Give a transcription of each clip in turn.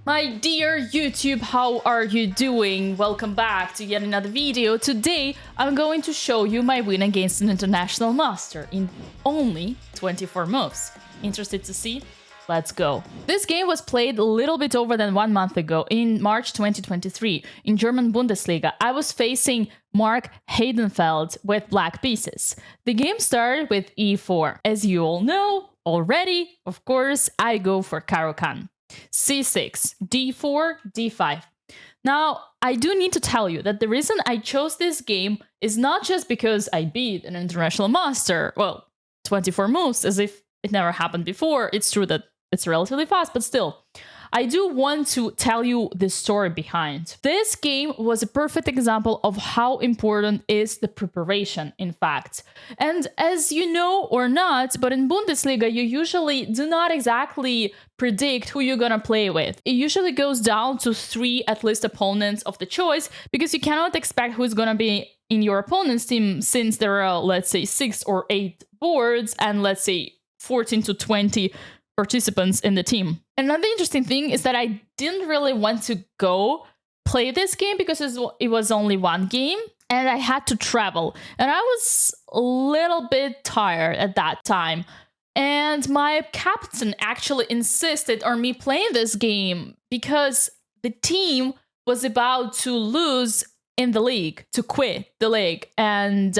My dear YouTube, how are you doing? Welcome back to yet another video. Today, I'm going to show you my win against an international master in only 24 moves. Interested to see? Let's go. This game was played a little bit over than 1 month ago in March 2023 in German Bundesliga. I was facing Mark Heidenfeld with black pieces. The game started with e4. As you all know already, of course, I go for Caro-Kann. c6, d4, d5. Now, I do need to tell you that the reason I chose this game is not just because I beat an international master, well, 24 moves, as if it never happened before. It's true that it's relatively fast, but still. I do want to tell you the story behind. This game was a perfect example of how important is the preparation, in fact. And as you know or not, but in Bundesliga, you usually do not exactly predict who you're gonna play with. It usually goes down to 3 at least opponents of the choice, because you cannot expect who's gonna be in your opponent's team, since there are, let's say, 6 or 8 boards and let's say 14 to 20 participants in the team. Another interesting thing is that I didn't really want to go play this game because it was only one game and I had to travel. And I was a little bit tired at that time. And my captain actually insisted on me playing this game because the team was about to lose in the league, to quit the league. And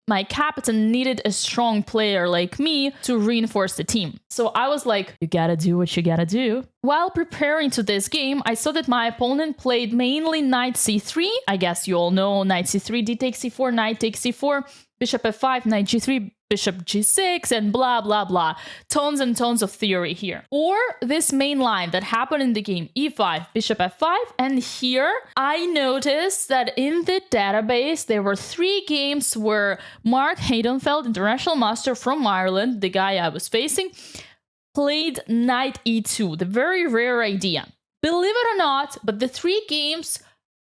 my captain needed a strong player like me to reinforce the team. So I was like, you gotta do what you gotta do. While preparing to this game, I saw that my opponent played mainly knight c3. I guess you all know knight c3, d takes c4, knight takes c4, bishop f5, knight g3, bishop g6, and blah, blah, blah. Tons and tons of theory here. Or this main line that happened in the game, e5, bishop f5, and here I noticed that in the database there were 3 games where Mark Heidenfeld, international master from Ireland, the guy I was facing, played knight e2, the very rare idea. Believe it or not, but the 3 games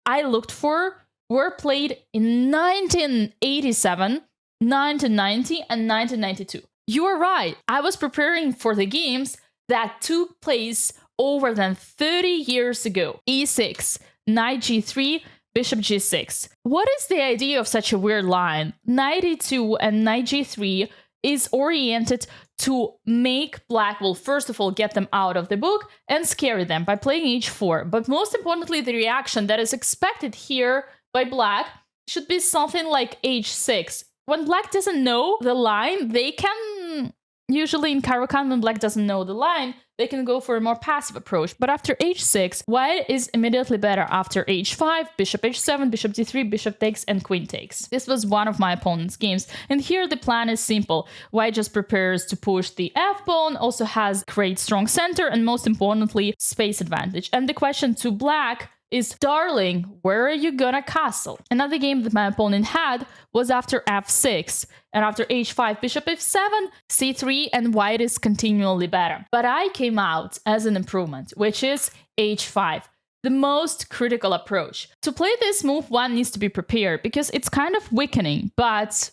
I looked for were played in 1987, 1990, and 1992. You are right. I was preparing for the games that took place over than 30 years ago. e6, knight g3, bishop g6. What is the idea of such a weird line? Knight e2 and knight g3 is oriented to make black, well, first of all, get them out of the book and scare them by playing h4. But most importantly, the reaction that is expected here by black should be something like h6. When black doesn't know the line, they can, usually in Caro-Kann, when black doesn't know the line, they can go for a more passive approach. But after h6, white is immediately better after h5, bishop h7, bishop d3, bishop takes, and queen takes. This was one of my opponent's games. And here the plan is simple. White just prepares to push the f-pawn, also has great strong center, and most importantly, space advantage. And the question to black is, darling, where are you gonna castle? Another game that my opponent had was after f6, and after h5, bishop f7, c3, and white is continually better. But I came out as an improvement, which is h5, the most critical approach. To play this move, one needs to be prepared, because it's kind of weakening, but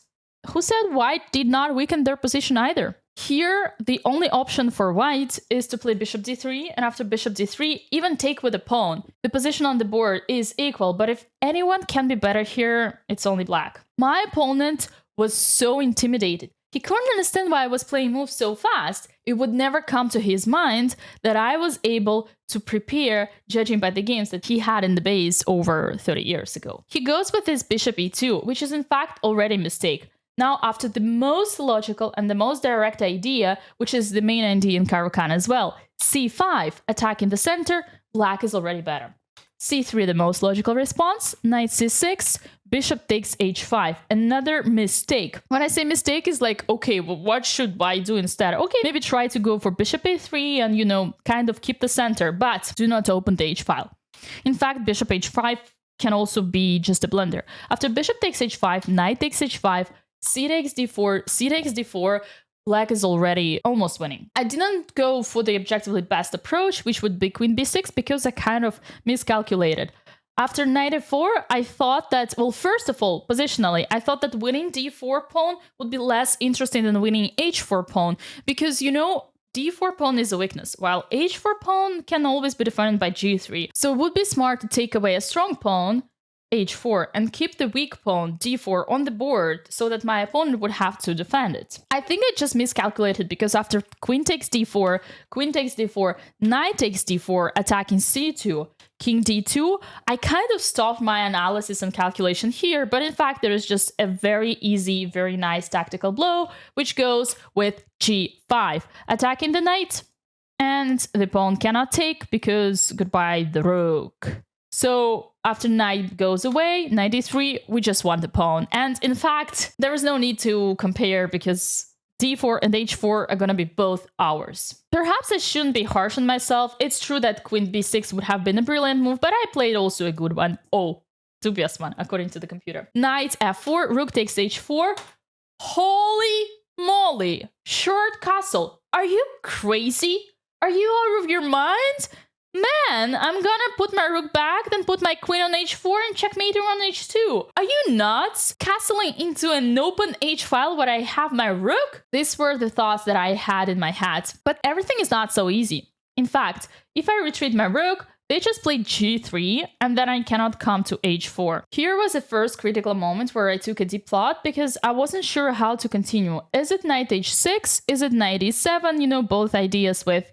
who said white did not weaken their position either? Here, the only option for white is to play bishop d3, and after bishop d3, even take with a pawn. The position on the board is equal, but if anyone can be better here, it's only black. My opponent was so intimidated. He couldn't understand why I was playing moves so fast. It would never come to his mind that I was able to prepare, judging by the games that he had in the base over 30 years ago. He goes with his bishop e2, which is in fact already a mistake. Now, after the most logical and the most direct idea, which is the main idea in Caro-Kann as well, c5, attacking the center, black is already better. c3, the most logical response, knight c6, bishop takes h5, another mistake. When I say mistake, is like, okay, well, what should white do instead? Okay, maybe try to go for bishop a3 and, you know, kind of keep the center, but do not open the h file. In fact, bishop h5 can also be just a blunder. After bishop takes h5, knight takes h5, c takes d4, c takes d4, black is already almost winning. I didn't go for the objectively best approach, which would be queen b6, because I kind of miscalculated. After knight f4, I thought that, well, first of all, positionally, I thought that winning d4 pawn would be less interesting than winning h4 pawn, because, you know, d4 pawn is a weakness, while h4 pawn can always be defended by g3. So it would be smart to take away a strong pawn, h4, and keep the weak pawn, d4, on the board so that my opponent would have to defend it. I think I just miscalculated because after queen takes d4, knight takes d4, attacking c2, king d2, I kind of stopped my analysis and calculation here, but in fact there is just a very easy, very nice tactical blow, which goes with g5, attacking the knight, and the pawn cannot take because goodbye the rook. So after knight goes away, knight d3, we just won the pawn. And in fact, there is no need to compare because d4 and h4 are gonna be both ours. Perhaps I shouldn't be harsh on myself. It's true that queen b6 would have been a brilliant move, but I played also a good one. Oh, dubious one, according to the computer. Knight f4, rook takes h4. Holy moly, short castle. Are you crazy? Are you out of your mind? Man, I'm gonna put my rook back, then put my queen on h4 and checkmate her on h2. Are you nuts? Castling into an open h-file where I have my rook? These were the thoughts that I had in my head. But everything is not so easy. In fact, if I retreat my rook, they just played g3 and then I cannot come to h4. Here was the first critical moment where I took a deep thought because I wasn't sure how to continue. Is it knight h6? Is it knight e7? You know, both ideas with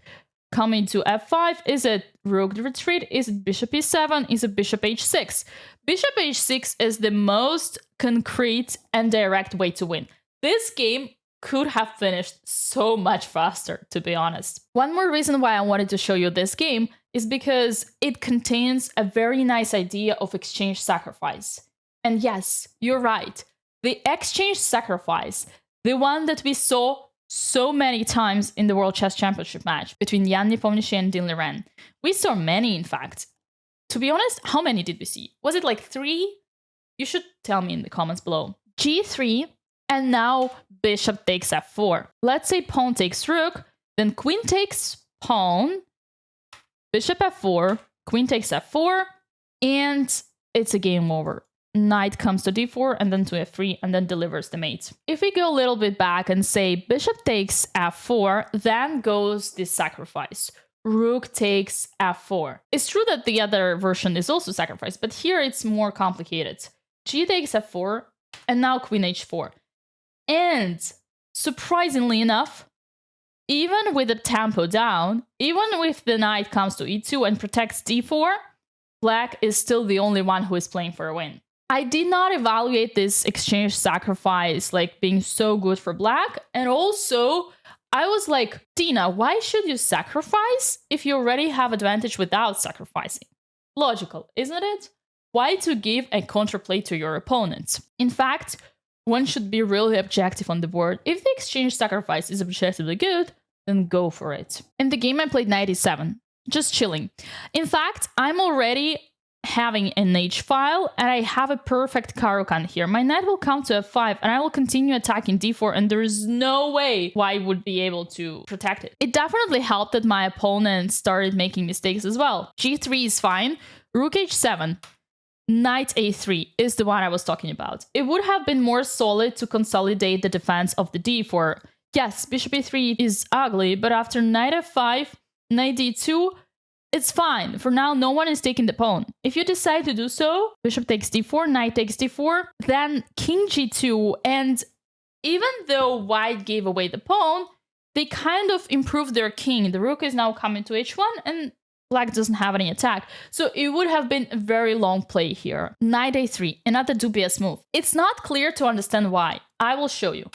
coming to f5, is it rook retreat, is it bishop e7, is it bishop h6? Bishop h6 is the most concrete and direct way to win. This game could have finished so much faster, to be honest. One more reason why I wanted to show you this game is because it contains a very nice idea of exchange sacrifice. And yes, you're right, the exchange sacrifice, the one that we saw so many times in the World Chess Championship match between Jan Nepomniachtchi and Ding Liren. We saw many, in fact. To be honest, how many did we see? Was it like 3? You should tell me in the comments below. g3, and now bishop takes f4. Let's say pawn takes rook, then queen takes pawn, bishop f4, queen takes f4, and it's a game over. Knight comes to d4 and then to f3 and then delivers the mate. If we go a little bit back and say bishop takes f4, then goes this sacrifice. Rook takes f4. It's true that the other version is also sacrificed, but here it's more complicated. G takes f4 and now queen h4. And surprisingly enough, even with the tempo down, even if the knight comes to e2 and protects d4, black is still the only one who is playing for a win. I did not evaluate this exchange sacrifice like being so good for black. And also, I was like, Dina, why should you sacrifice if you already have advantage without sacrificing? Logical, isn't it? Why to give a counterplay to your opponent? In fact, one should be really objective on the board. If the exchange sacrifice is objectively good, then go for it. In the game, I played knight e7, just chilling. In fact, I'm already having an h-file and I have a perfect Caro-Kann here. My knight will come to f5 and I will continue attacking d4 and there is no way why I would be able to protect it. It definitely helped that my opponent started making mistakes as well. g3 is fine. Rook h7. Knight a3 is the one I was talking about. It would have been more solid to consolidate the defense of the d4. Yes, bishop e3 is ugly, but after knight f5, knight d2, it's fine. For now, no one is taking the pawn. If you decide to do so, bishop takes d4, knight takes d4, then king g2. And even though white gave away the pawn, they kind of improved their king. The rook is now coming to h1 and black doesn't have any attack. So it would have been a very long play here. Knight a3, another dubious move. It's not clear to understand why. I will show you.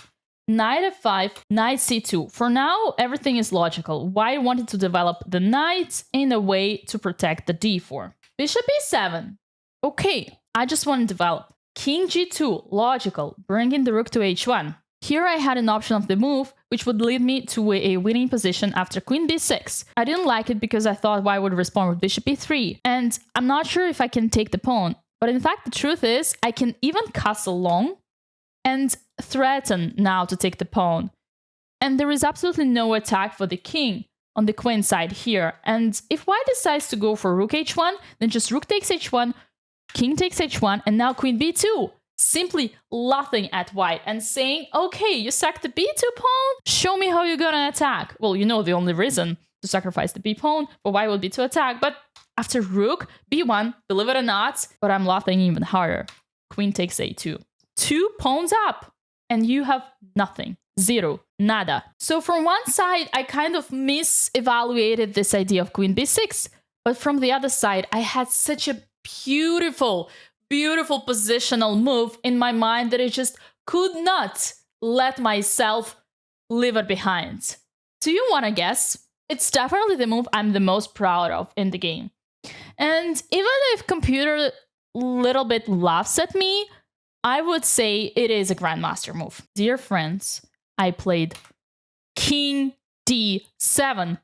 Knight f5, knight c2. For now, everything is logical. White wanted to develop the knight in a way to protect the d4. Bishop e7. Okay, I just want to develop. King g2, logical, bringing the rook to h1. Here I had an option of the move, which would lead me to a winning position after queen b6. I didn't like it because I thought white would respond with bishop e3. And I'm not sure if I can take the pawn. But in fact, the truth is, I can even castle long and threaten now to take the pawn. And there is absolutely no attack for the king on the queen side here. And if white decides to go for rook h1, then just rook takes h1, king takes h1, and now queen b2. simply laughing at white and saying, okay, you sacked the b2 pawn, show me how you're gonna attack. Well, you know the only reason to sacrifice the b pawn for white would be to attack, but after rook, b1, believe it or not, but I'm laughing even harder. Queen takes a2. 2 pawns up, and you have nothing. Zero. Nada. So from one side, I kind of misevaluated this idea of queen b6, but from the other side, I had such a beautiful positional move in my mind that I just could not let myself leave it behind. Do you want to guess? It's definitely the move I'm the most proud of in the game. And even if computer little bit laughs at me, I would say it is a Grandmaster move. Dear friends, I played King D7.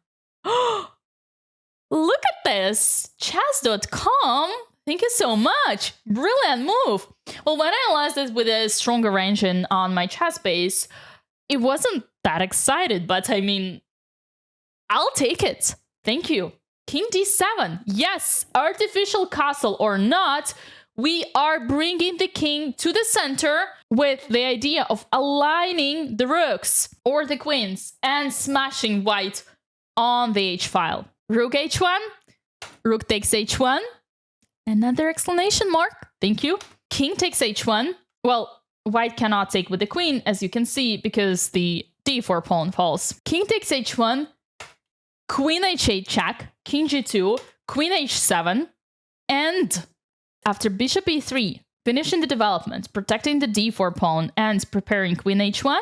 Look at this! Chess.com. Thank you so much. Brilliant move. Well, when I realized it with a stronger engine on my chess base, it wasn't that excited, but I mean, I'll take it. Thank you. King D7. Yes, artificial castle or not, we are bringing the king to the center with the idea of aligning the rooks or the queens and smashing white on the h-file. Rook h1, rook takes h1, another exclamation mark, thank you. King takes h1, well, white cannot take with the queen, as you can see, because the d4 pawn falls. King takes h1, queen h8 check, king g2, queen h7, and after bishop e3, finishing the development, protecting the d4 pawn, and preparing queen h1,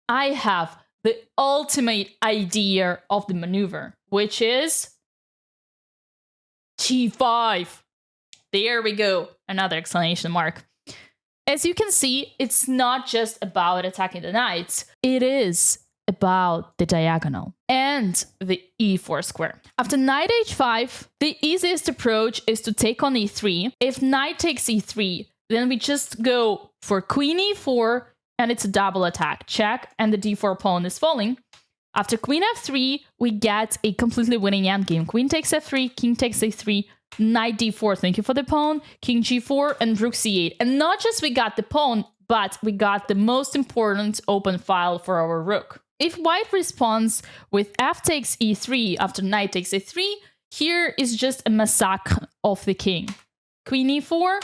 I have the ultimate idea of the maneuver, which is g5. There we go. Another exclamation mark. As you can see, it's not just about attacking the knights. It is about the diagonal and the e4 square. After knight h5, the easiest approach is to take on e3. If knight takes e3, then we just go for queen e4, and it's a double attack. Check, and the d4 pawn is falling. After queen f3, we get a completely winning endgame. Queen takes f3, king takes a3, knight d4, thank you for the pawn, king g4, and rook c8. And not just we got the pawn, but we got the most important open file for our rook. If white responds with f takes e3 after knight takes a3, here is just a massacre of the king. Queen e4,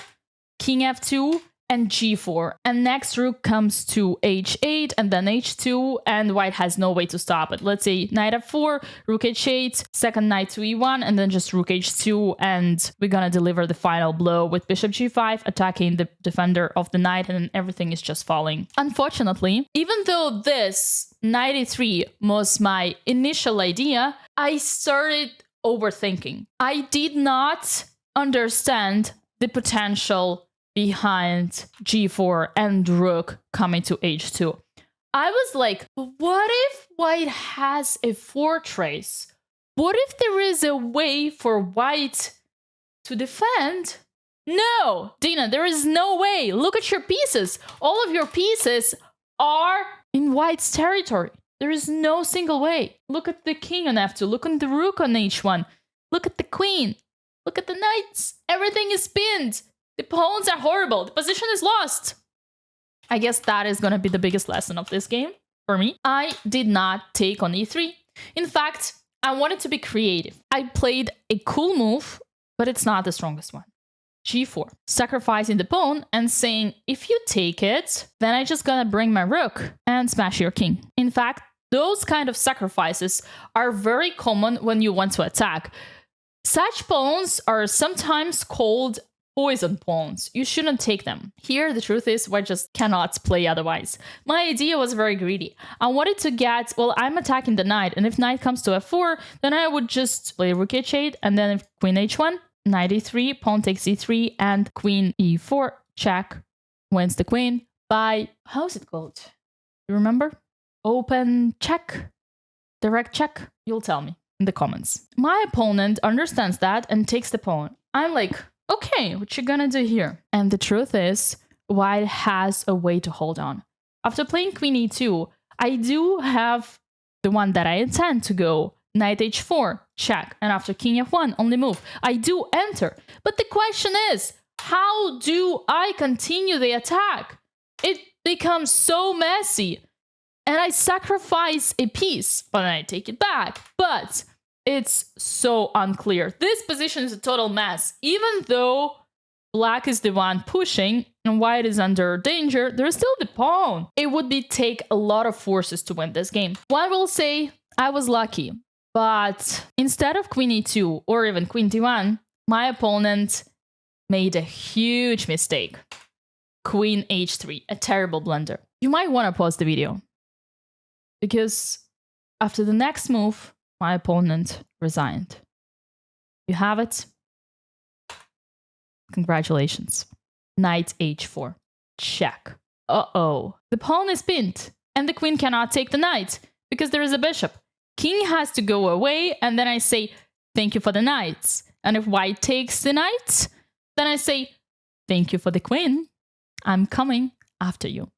king f2, and g4. And next rook comes to h8 and then h2, and white has no way to stop it. Let's say knight f4, rook h8, second knight to e1, and then just rook h2, and we're gonna deliver the final blow with bishop g5, attacking the defender of the knight, and everything is just falling. Unfortunately, even though this knight e3 was my initial idea, I started overthinking. I did not understand the potential behind g4 and rook coming to h2. I was like, what if white has a fortress? What if there is a way for white to defend? No, Dina, there is no way. Look at your pieces. All of your pieces are in white's territory. There is no single way. Look at the king on f2. Look at the rook on h1. Look at the queen. Look at the knights. Everything is pinned. The pawns are horrible. The position is lost. I guess that is going to be the biggest lesson of this game for me. I did not take on e3. In fact, I wanted to be creative. I played a cool move, but it's not the strongest one. g4, sacrificing the pawn and saying, if you take it, then I just gonna bring my rook and smash your king. In fact, those kind of sacrifices are very common when you want to attack. Such pawns are sometimes called poison pawns. You shouldn't take them. Here, the truth is, white just cannot play otherwise. My idea was very greedy. I wanted to get, well, I'm attacking the knight, and if knight comes to f4, then I would just play rook h8, and then if queen h1, knight e3, pawn takes e3, and queen e4, check, wins the queen by, how's it called? You remember? Open check, direct check, you'll tell me in the comments. My opponent understands that and takes the pawn. I'm like, okay, what you gonna do here? And the truth is, white has a way to hold on. After playing queen e2, I do have the one that I intend to go, knight h4, check, and after king f1, only move. I do enter, but the question is, How do I continue the attack? It becomes so messy. And I sacrifice a piece, but then I take it back. But it's so unclear. This position is a total mess. Even though black is the one pushing and white is under danger, there's still the pawn. It would take a lot of forces to win this game. One will say I was lucky, but instead of queen e2 or even queen d1, my opponent made a huge mistake. Queen h3, a terrible blunder. You might want to pause the video, because after the next move, my opponent resigned. You have it. Congratulations. Knight h4. Check. Uh-oh. The pawn is pinned, and the queen cannot take the knight, because there is a bishop. King has to go away, and then I say, thank you for the knights. And if white takes the knight, then I say, thank you for the queen. I'm coming after you.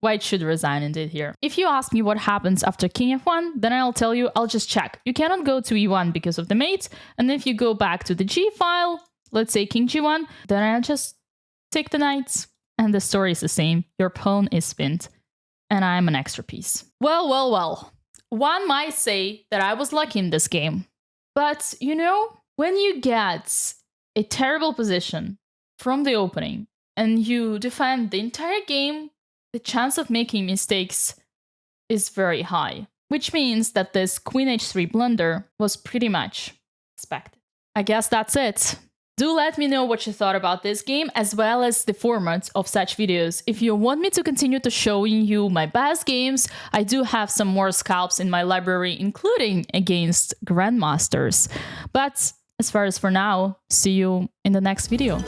White should resign indeed here. If you ask me what happens after king f1, then I'll tell you, I'll just check. You cannot go to e1 because of the mate, and if you go back to the g file, let's say king g1, then I'll just take the knights, and the story is the same. Your pawn is pinned, and I'm an extra piece. Well, well, well. One might say that I was lucky in this game, but you know, when you get a terrible position from the opening, and you defend the entire game, the chance of making mistakes is very high, which means that this queen h3 blunder was pretty much expected. I guess that's it. Do let me know what you thought about this game, as well as the format of such videos. If you want me to continue to showing you my best games, I do have some more scalps in my library, including against Grandmasters. But as far as for now, see you in the next video.